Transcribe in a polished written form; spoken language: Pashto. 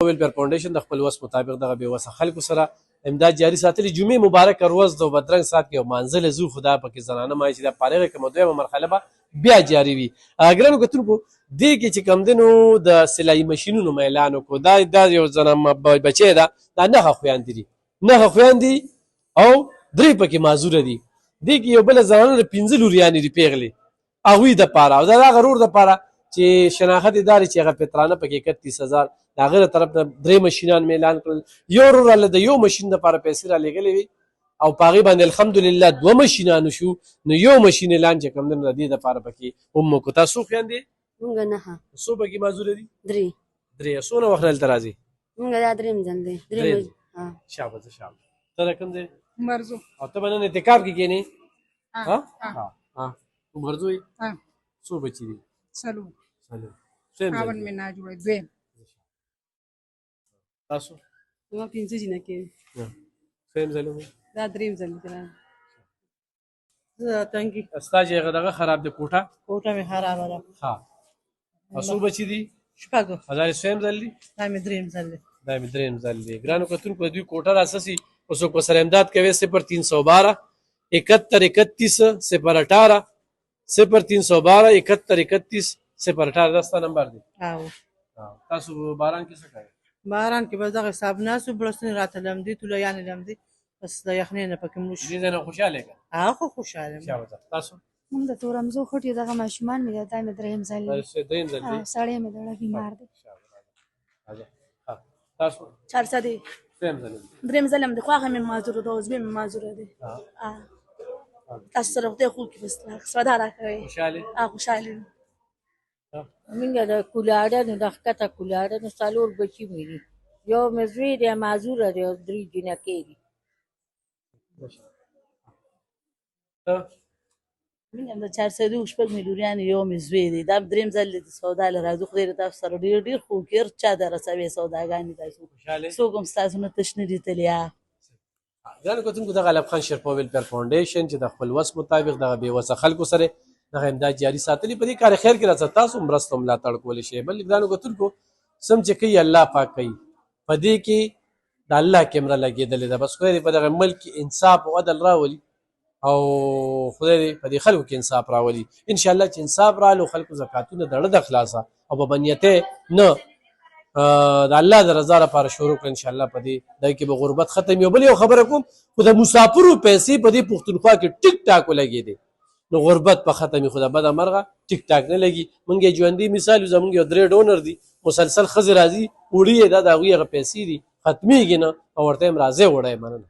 ویلفیر فاونډیشن د خپل وس مطابق دغه بې وسه خلکو سره امداد جاري ساتلي. جمعې مبارکه ورځ د بدرنګ ساعت کې یو مانځله ځو، خو دا پکې زنانه مایي چې دا فارغه کومه دویمه مرحله به بیا جاري وي. ګرانو کتونکو دې کې چې کوم دی نو د سلایي مشینونو مې اعلان وکړو. دا یو زنه بچی ده، دا نهه خویندې دي، نهه خویندې او درې پکې معذوره دي. دې کې یو بله زنانه د 15 لوریانې دي پیغلې، هغوی دپاره او د هغه ورور دپاره چې شناخت یې دا دی چې هغه فطرانه پکې 31,000 د هغه له طرف نه 3 مشینان مې اعلان کړل. یو ورور هله د یو مشین دپاره پیسې رالېږلې وي او په هغې باندې الحمدلله 2 مشینانو شو. نو یو مشین اعلان چې کوم دی نو د دې دپاره پکې هم وکړو. تاسو څو خویندې؟ مونږ نهه. څو پکې معذوره دي؟ 3. څونه وخت دلته راځي؟ مونږ دا درېیم ځل دی. شابه شابه. ته د کوم ځای؟ مرزو. او ته به نن اعتکاف کې کښېنې؟ مرزو یې؟ څو بچي دي؟ څلور. خاوند مې نه جوړی دویم. تاسو؟ زما 15 جنکې. دویم ځل ومو؟ دا درېیم ځل دی. زه تنګي. ستا چې هغه دغه خراب دی کوټه؟ کوټه مې خرابه ده. ښه. او څو بچي دي؟ شپږ. او دا یې څویم ځل دی؟ دا مې درېیم ځل دی. دا مې درېیم ځل دی. ګرانو کتونکو د دوی کوټه راسسي، او څوک ورسره امداد کوي 0312 71 31 018 0312 71 31 018 دا ستا نمبر دی. تاسو باران کې څه کوئ؟ باران کې بس دغه حساب ناستو بړستنې راته لمدي تولیانې لمدي بس د یخنۍ نه پکې مړه شو. دې ځای نه خوشحاله یې که؟ خو خوشحاله یم. تاسو؟ موږ د تورمزو خټ یو دغه ماشومان مې دا مې درېیم ځل دی. درېیم ځل دی؟ سړی مې دړه بیمار دی. تاسو؟ چارسه دی. درېیم ځل دی؟ درېیم ځل هم دی خو هغه مې معذوره ده، عضوي مې معذوره دی. تاسو سره خدای خوب کې بس سودا راکوئ. خوشحاله؟ خوشحاله یم. موږ د کلاړه د ښکته کلاړه نه څلور بچي مې دي، یو مې زوی دی معذوره دی او 3 جنکې دي. موږ هم د 400 شپږ مې لوریانې یو مې زوی دی. دا درېیم ځل دی سودا له راځو. خدای دې تاسو سره ډېر ډېر خو کې هر چا در رسوي سوداګانې تاسو. څوک هم ستاسو نه تش نه دي تللي. ګرانو کتونکو دغه علب خان شرپا ویلفیر فاونډیشن چې د خپل وس مطابق دغه بې وسه خلکو سره دغه امداد جاري ساتلي، په دې کار خیر کې راځه تاسو مرسته او ملاتړ کولی شئ. بل ګرانو کتونکو سم چې کوي الله پاک کوي، په دې کې د الله کیمره لګېدلې ده. بس خدای دې په دغه ملک کې انصاف او عدل راولي او خدای دې په دې خلکو کې انصاف راولي. انشاءالله چې انصاف رالو خلکو زکاتونه د زړه د خلاصه او په بنیتۍ نه د الله د رضا لپاره شروع کړه. انشاءالله په دې دغه کې به غربت ختم وي. بل یو خبره کوم، خو د مسافرو پیسې په دې پښتونخوا کې ټیک ټاک ولګېدې نو غربت په ختم وي، خو د بده مرغه ټیک ټاک نه لګي. موږ یې ژوندي مثال یو، زموږ یو 3 ډونر دي مسلسل ښځې راځي وړي یې دا د هغوی هغه پیسې دي ختمېږي نه او ورته یم راځئ وړئ مننه.